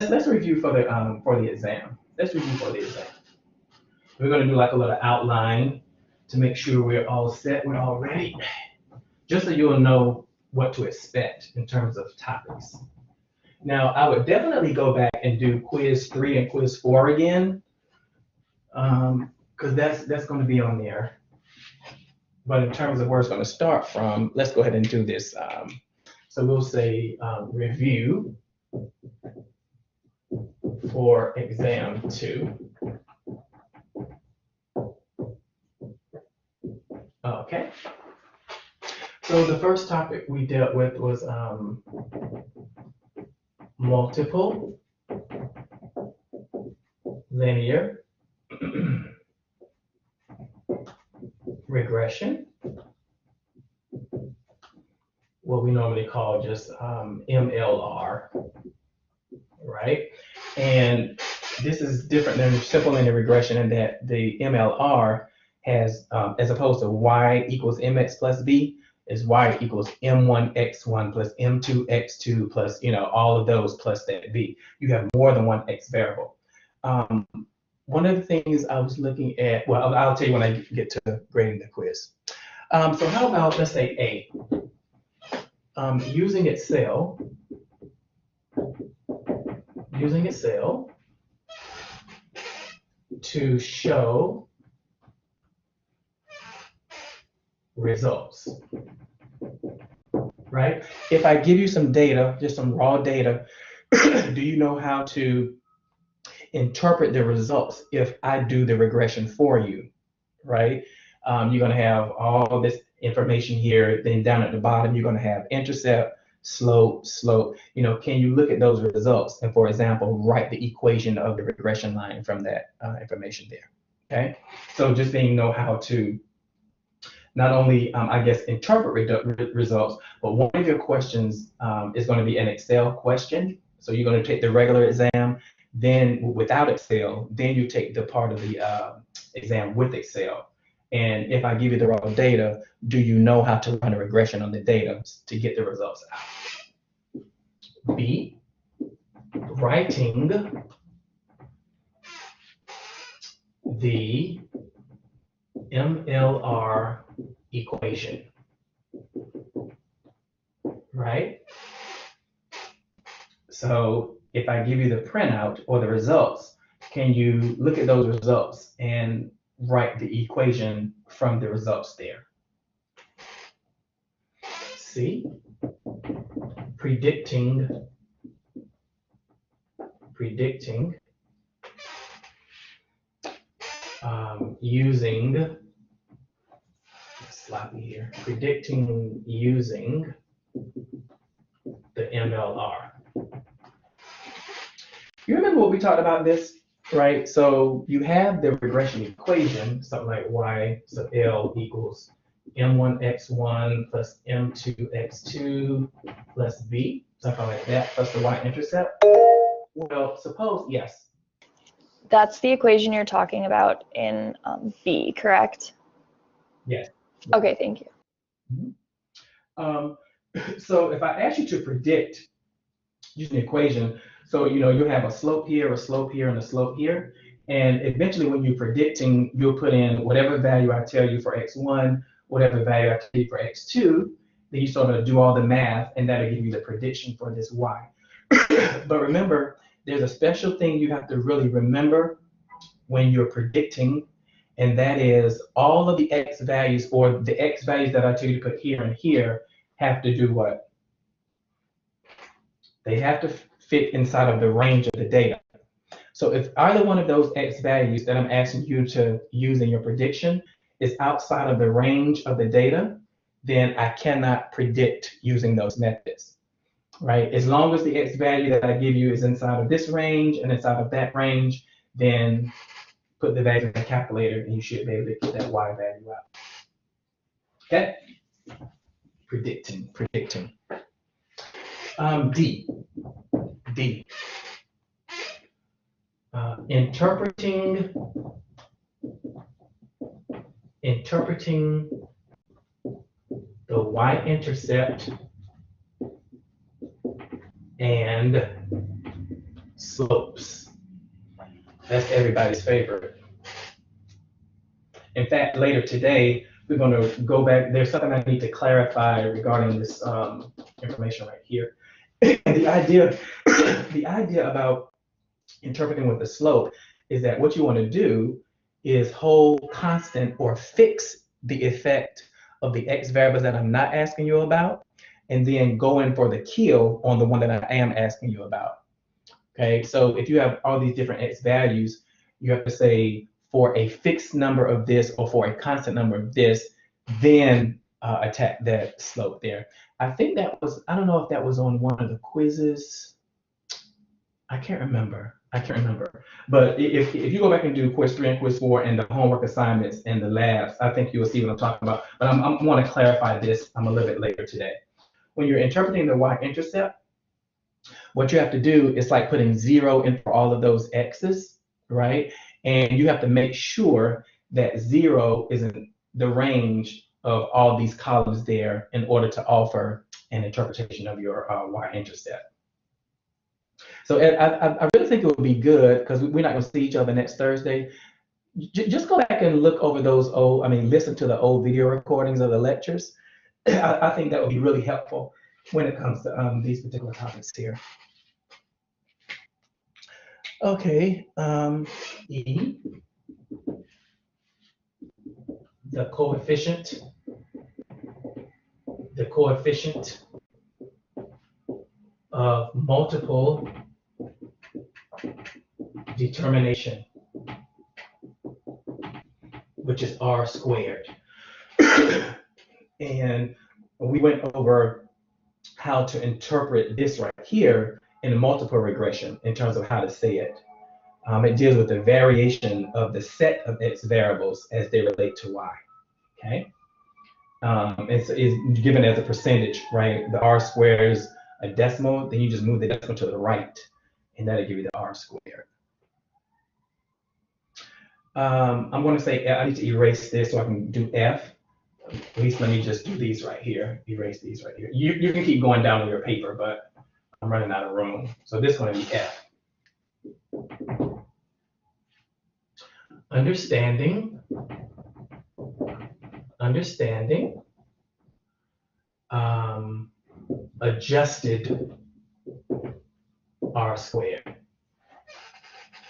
let's review for the exam. Let's review for the exam. We're going to do like a little outline to make sure we're all set, we're all ready, just so you'll know what to expect in terms of topics. Now, I would definitely go back and do quiz 3 and quiz 4 again, because that's going to be on there. But in terms of where it's going to start from, let's go ahead and do this. So we'll say review for exam 2. Okay. So the first topic we dealt with was multiple linear regression, what we normally call just MLR, right? And this is different than simple linear regression in that the MLR has, as opposed to y equals mx plus b, is y equals m1x1 plus m2x2 plus, all of those plus that b. You have more than one x variable. One of the things I was looking at, well, I'll tell you when I get to grading the quiz. So how about, let's say A, using Excel to show results, right? If I give you some data, just some raw data, do you know how to interpret the results if I do the regression for you, right? You're going to have all this information here, then down at the bottom, you're going to have intercept, slope. Can you look at those results and, for example, write the equation of the regression line from that information there, okay? So just being know how to not only, I guess, interpret results, but one of your questions is going to be an Excel question. So you're going to take the regular exam, then without Excel, then you take the part of the exam with Excel. And if I give you the raw data, do you know how to run a regression on the data to get the results out? B, writing the MLR equation, right? So if I give you the printout or the results, can you look at those results and write the equation from the results there? C, predicting using, sloppy here, predicting using the MLR. You remember what we talked about this, right? So you have the regression equation, something like y sub L equals m1x1 plus m2x2 plus b, something like that, plus the y-intercept. Well, suppose, yes. That's the equation you're talking about in B, correct? Yes. Okay, thank you. So if I ask you to predict using the equation, so you have a slope here, and a slope here, and eventually when you're predicting, you'll put in whatever value I tell you for x1, whatever value I tell you for x2, then you sort of do all the math, and that'll give you the prediction for this y. But remember, there's a special thing you have to really remember when you're predicting, and that is all of the x values, or the x values that I tell you to put here and here, have to do what? They have to fit inside of the range of the data. So if either one of those x values that I'm asking you to use in your prediction is outside of the range of the data, then I cannot predict using those methods, right? As long as the x value that I give you is inside of this range and inside of that range, then put the value in the calculator and you should be able to get that y value out. Okay? Predicting. D. Interpreting the y-intercept and slopes. That's everybody's favorite. In fact, later today, we're going to go back. There's something I need to clarify regarding this information right here. The idea, the idea about interpreting with the slope is that what you want to do is hold constant or fix the effect of the x variables that I'm not asking you about, and then go in for the kill on the one that I am asking you about. Okay, so if you have all these different x values, you have to say for a fixed number of this or for a constant number of this, then attack that slope there. I think that was, I don't know if that was on one of the quizzes. I can't remember. But if you go back and do quiz 3 and quiz 4 and the homework assignments and the labs, I think you'll see what I'm talking about. But I want to clarify this a little bit later today. When you're interpreting the y-intercept, what you have to do is like putting 0 in for all of those x's, right? And you have to make sure that 0 is in the range of all these columns there in order to offer an interpretation of your y-intercept. So I really think it would be good, because we're not going to see each other next Thursday. Just go back and look over those old, listen to the old video recordings of the lectures. I think that would be really helpful when it comes to these particular topics here. Okay, E, the coefficient of multiple determination, which is r squared. And we went over how to interpret this right here in a multiple regression in terms of how to say it. It deals with the variation of the set of x variables as they relate to y. Okay, it's given as a percentage, right? The r squared is a decimal, then you just move the decimal to the right, and that'll give you the r squared. I'm going to say I need to erase this so I can do f. At least let me just do these right here. Erase these right here. You can keep going down on your paper, but I'm running out of room. So this is going to be f. Understanding adjusted r squared.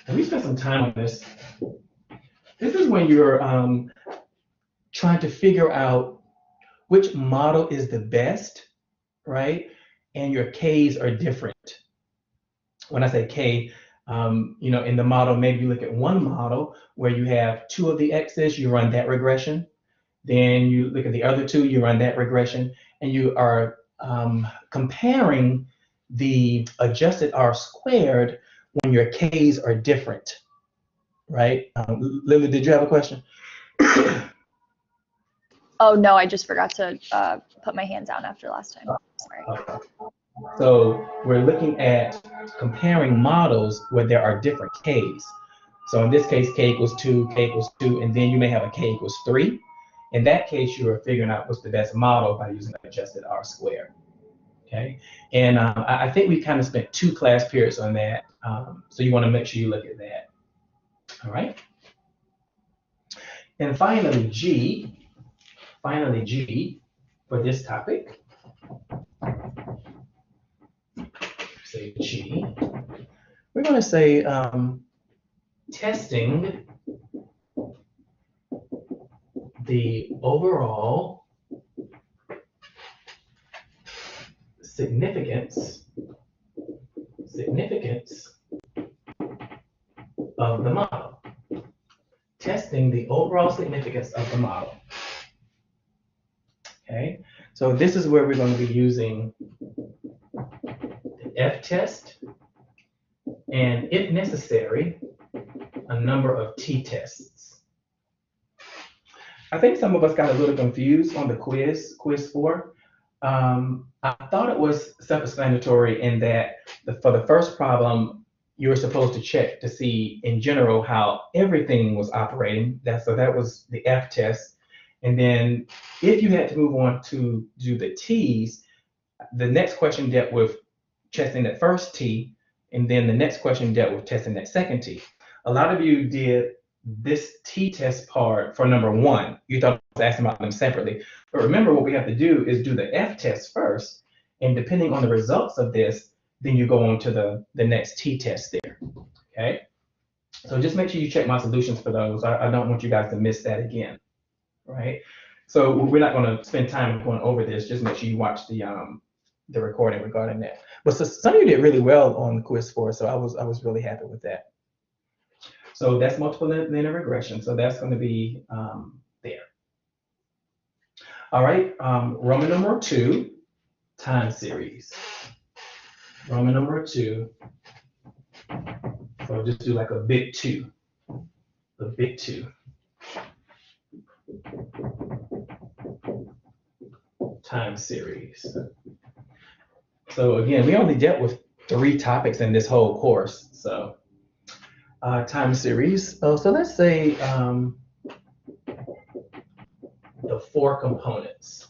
And we spent some time on this. This is when you're trying to figure out which model is the best, right? And your k's are different. When I say k, in the model, maybe you look at one model where you have 2 of the x's, you run that regression. Then you look at the other 2, you run that regression, and you are comparing the adjusted r squared when your k's are different, right? Lily, did you have a question? Oh, no, I just forgot to put my hand down after last time. Sorry. Okay. So we're looking at comparing models where there are different k's. So in this case, k equals 2, and then you may have a k equals 3. In that case, you are figuring out what's the best model by using adjusted r squared. Okay, and I think we kind of spent 2 class periods on that. So you want to make sure you look at that. All right. And finally, G for this topic. Say G. We're going to say testing the overall significance of the model. Testing the overall significance of the model. Okay, so this is where we're going to be using the f-test, and if necessary, a number of t-tests. I think some of us got a little confused on the quiz 4. I thought it was self-explanatory in that for the first problem, you were supposed to check to see in general how everything was operating. So that was the f-test. And then if you had to move on to do the t's, the next question dealt with testing that first t, And then the next question dealt with testing that second T. A lot of you did this t-test part for number 1. You thought I was asking about them separately. But remember, what we have to do is do the f-test first. And depending on the results of this, then you go on to the next t-test there. Okay? So just make sure you check my solutions for those. I don't want you guys to miss that again. Right? So we're not going to spend time going over this. Just make sure you watch the recording regarding that. But so, some of you did really well on the quiz 4, so I was really happy with that. So that's multiple linear regression. So that's going to be there. All right, Roman numeral 2, time series. Roman numeral 2. So just do like a big 2. A big 2. Time series. So again, we only dealt with 3 topics in this whole course. So time series. So let's say the 4 components.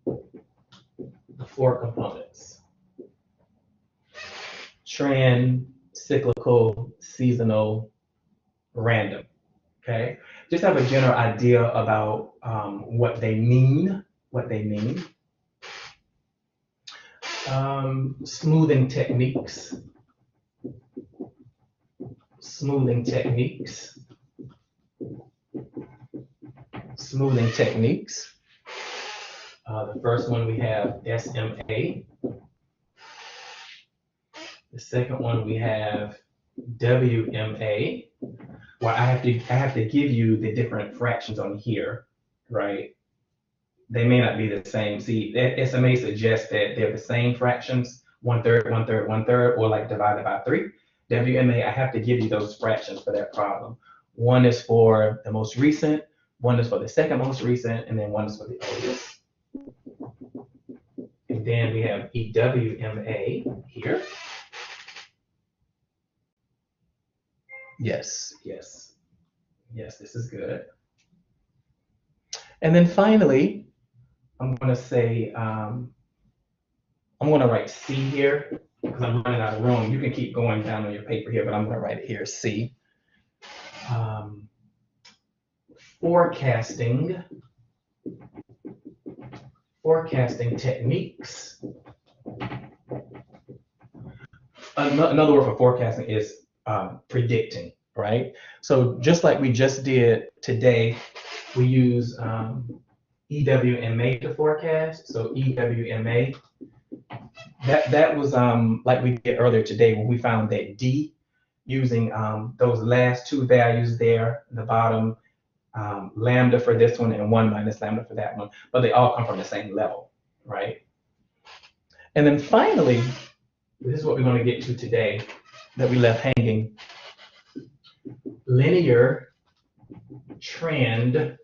The 4 components. Trend, cyclical, seasonal, random. Okay. Just have a general idea about what they mean. Smoothing techniques. Smoothing techniques. The first one we have SMA. The second one we have WMA. Well, I have to give you the different fractions on here, right? They may not be the same. See, SMA suggests that they're the same fractions, 1/3, 1/3, 1/3, or like divided by 3. WMA, I have to give you those fractions for that problem. One is for the most recent, one is for the second most recent, and then one is for the oldest. And then we have EWMA here. Yes, this is good. And then finally, I'm going to say, I'm going to write C here because I'm running out of room. You can keep going down on your paper here, but I'm going to write it here, C. Forecasting techniques. Another word for forecasting is predicting, right? So just like we just did today, we use EWMA to forecast. So EWMA, that was like we did earlier today when we found that D, using those last 2 values there, the bottom, lambda for this one and 1 minus lambda for that one, but they all come from the same level, right? And then finally, this is what we're going to get to today that we left hanging. Linear trend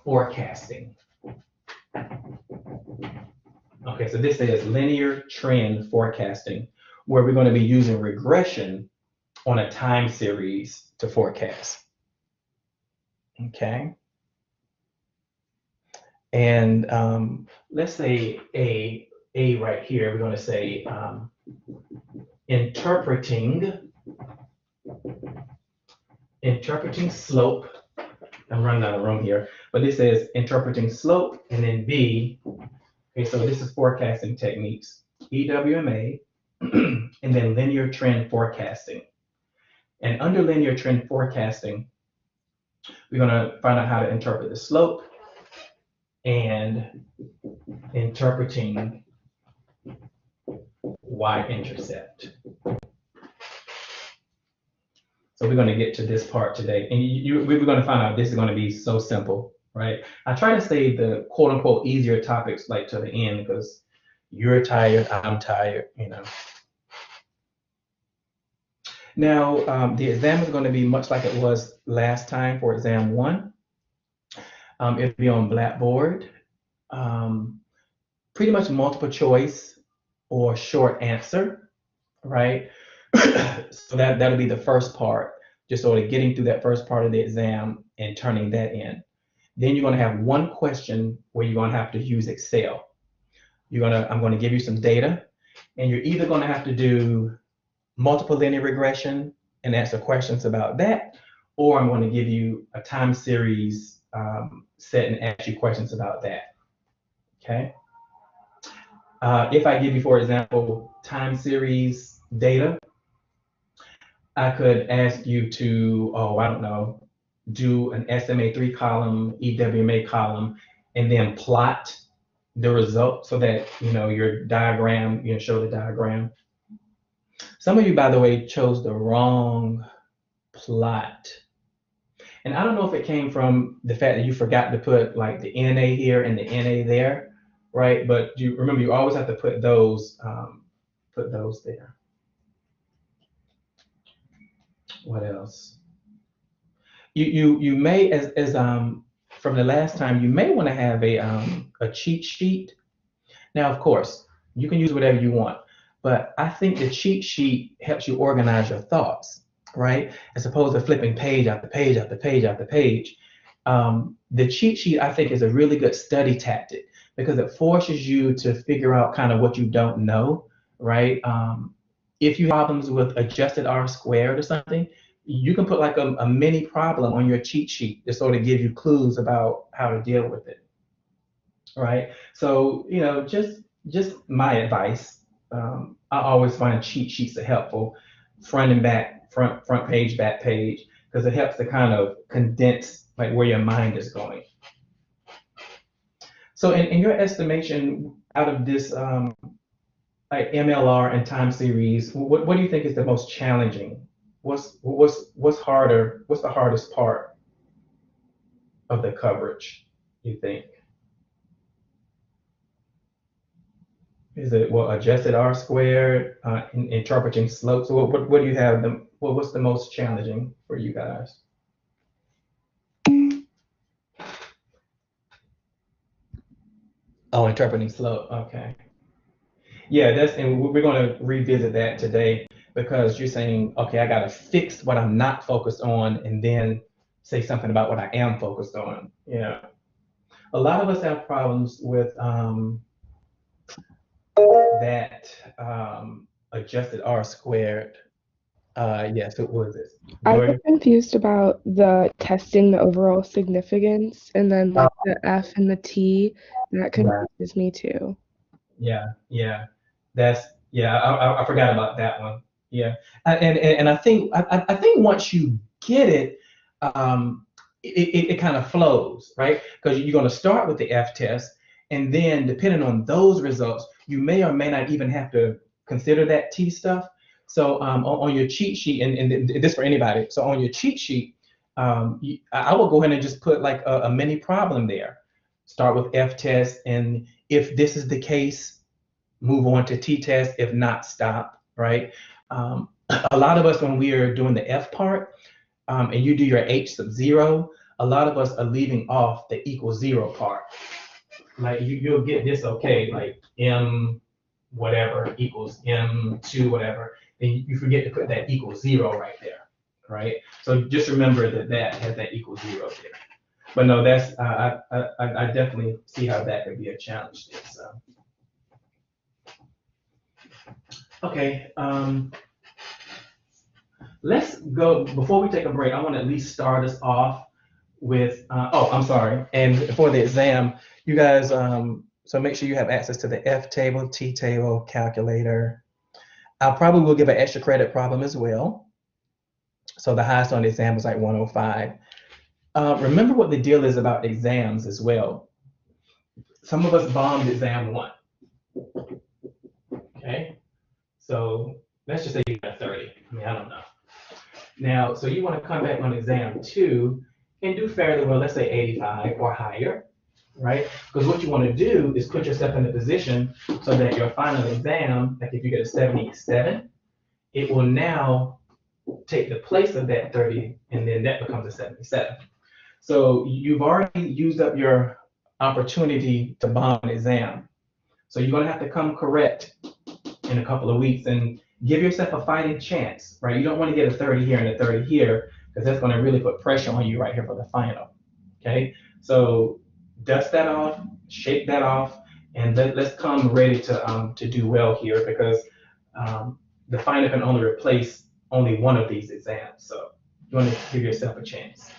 forecasting. Okay, so this is linear trend forecasting, where we're going to be using regression on a time series to forecast. Okay. And let's say A right here, we're going to say interpreting slope. I'm running out of room here, but this is interpreting slope, and then B. Okay, so this is forecasting techniques, EWMA, and then linear trend forecasting. And under linear trend forecasting, we're going to find out how to interpret the slope and interpreting y-intercept. So we're going to get to this part today, and we're going to find out this is going to be so simple, right? I try to save the quote unquote easier topics like to the end because you're tired, I'm tired, you know. Now, the exam is going to be much like it was last time for exam 1. It'll be on Blackboard, pretty much multiple choice or short answer, right? So that'll be the first part, just sort of getting through that first part of the exam and turning that in. Then you're going to have one question where you're going to have to use Excel. I'm going to give you some data, And you're either going to have to do multiple linear regression and answer questions about that, or I'm going to give you a time series set and ask you questions about that. Okay. If I give you, for example, time series data, I could ask you to, oh, I don't know, do an SMA 3 column, EWMA column, and then plot the result so that, your diagram, show the diagram. Some of you, by the way, chose the wrong plot. And I don't know if it came from the fact that you forgot to put like the NA here and the NA there, right? But you remember, you always have to put those there. What else? You may, as from the last time, you may want to have a cheat sheet. Now, of course, you can use whatever you want, but I think the cheat sheet helps you organize your thoughts, right? As opposed to flipping page after page after page after page. The cheat sheet, I think, is a really good study tactic because it forces you to figure out kind of what you don't know, right? If you have problems with adjusted R squared or something, you can put like a mini problem on your cheat sheet to sort of give you clues about how to deal with it, right? So, just my advice. I always find cheat sheets are helpful, front and back, front page, back page, because it helps to kind of condense like where your mind is going. So, in your estimation, out of this like MLR and time series, what do you think is the most challenging? What's harder? What's the hardest part of the coverage, you think? Is it adjusted R squared, interpreting slopes? So what do you have what's the most challenging for you guys? Oh, interpreting slope. Okay. Yeah, and we're going to revisit that today because you're saying, okay, I got to fix what I'm not focused on and then say something about what I am focused on. Yeah. A lot of us have problems with that adjusted R squared. Yes, what was this? I get confused about the testing the overall significance and then like the F and the T. That confuses me too. Yeah. I forgot about that one. Yeah, and I think once you get it, it kind of flows, right? Because you're going to start with the F test, and then depending on those results, you may or may not even have to consider that T stuff. So on your cheat sheet, and this for anybody. So on your cheat sheet, I will go ahead and just put like a mini problem there. Start with F test, and if this is the case, move on to T test. If not, stop, right? A lot of us, when we are doing the F part, and you do your H sub 0, a lot of us are leaving off the equal 0 part. Like you'll get this, okay, like M whatever equals M2 whatever, then you forget to put that equal 0 right there, right? So just remember that has that equal 0 there. But no, that's I definitely see how that could be a challenge there. So okay, let's go. Before we take a break, I want to at least start us off with I'm sorry. And for the exam, you guys, so make sure you have access to the F table, T table, calculator. I probably will give an extra credit problem as well. So the highest on the exam was like 105. Remember what the deal is about exams as well. Some of us bombed exam 1. Okay, so let's just say you got 30. I mean, I don't know. Now, so you want to come back on exam 2 and do fairly well, let's say 85 or higher, right? Because what you want to do is put yourself in a position so that your final exam, like if you get a 77, it will now take the place of that 30, and then that becomes a 77. So you've already used up your opportunity to bomb an exam. So you're going to have to come correct in a couple of weeks and give yourself a fighting chance, right? You don't want to get a 30 here and a 30 here because that's going to really put pressure on you right here for the final, okay? So dust that off, shake that off, And let's come ready to do well here, because the final can only replace only one of these exams. So you want to give yourself a chance.